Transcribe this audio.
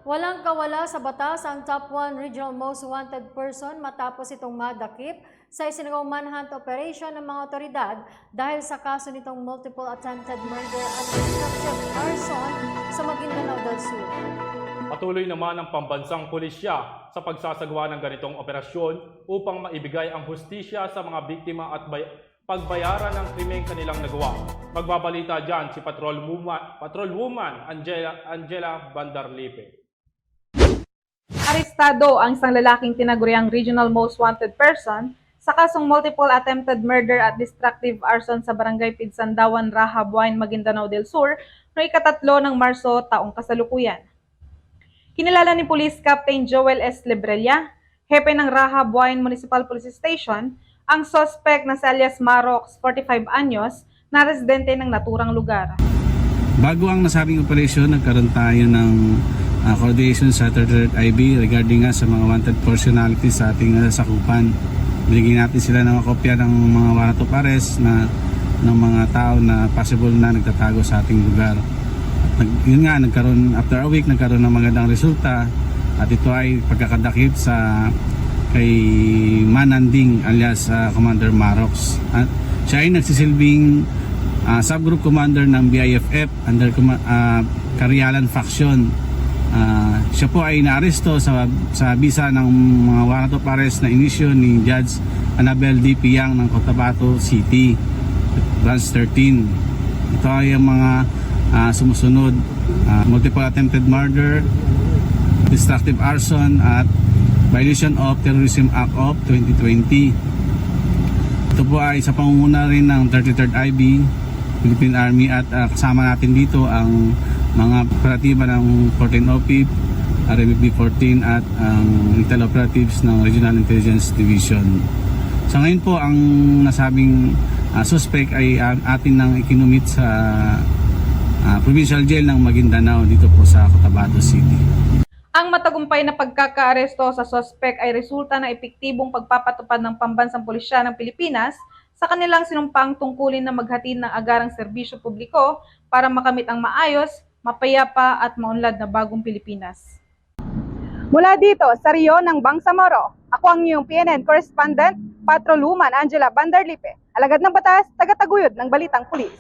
Walang kawala sa batas ang top 1 regional most wanted person matapos itong madakip sa isinagawang manhunt operation ng mga otoridad dahil sa kaso nitong multiple attempted murder at destructive arson sa Maguindanao del Sur. Patuloy naman ang pambansang pulisya sa pagsasagawa ng ganitong operasyon upang maibigay ang hustisya sa mga biktima at pagbayaran ng krimeng kanilang nagawa. Magbabalita dyan si Patrolwoman Angela Bandarlipe. Arestado ang isang lalaking tinaguriang regional most wanted person sa kasong multiple attempted murder at destructive arson sa barangay Pidsandawan, Raha, Buain, Maguindanao del Sur noong ika-3 ng Marso taong kasalukuyan. Kinilala ni Police Captain Joel S. Lebrella, hepe ng Raha, Buain Municipal Police Station, ang suspect na si alias Marox, 45 anyos, na residente ng naturang lugar. Bago ang nasabing operasyon, nagkaroon tayo ng coordination sa 33rd IB regarding nga sa mga wanted personalities sa ating sakupan. Binigyan natin sila ng kopya ng mga warrant of arrest ng mga tao na possible na nagtatago sa ating lugar. At yun nga, after a week, nagkaroon ng magandang resulta at ito ay pagkakadakip sa kay Mananding alias Commander Marox. At siya ay nagsisilbing subgroup commander ng BIFF under Karyalan Faction. Siya po ay naaresto sa bisa ng mga warrant of arrest na inisyo ni Judge Annabel D. Piang ng Cotabato City, Branch 13. Ito ay ang mga sumusunod: multiple attempted murder, destructive arson at violation of Terrorism Act of 2020. Ito po ay sa pangunguna rin ng 33rd IB, Philippine Army, at kasama natin dito ang mga operatiba ng 14 OPIP, RMB 14 at ang Intel Operatives ng Regional Intelligence Division. Sa ngayon po, ang nasabing suspect ay atin nang ikinumit sa Provincial Jail ng Maguindanao dito po sa Cotabato City. Ang matagumpay na pagkakaaresto sa suspect ay resulta ng epektibong pagpapatupad ng pambansang pulisya ng Pilipinas sa kanilang sinumpang tungkulin na maghatid ng agarang serbisyo publiko para makamit ang maayos, mapayapa at maunlad na bagong Pilipinas. Mula dito sa Rio ng Bangsamoro, ako ang iyong PNN correspondent, Patrolwoman Angela Bandarlipe, alagad ng batas, tagataguyod ng Balitang Pulis.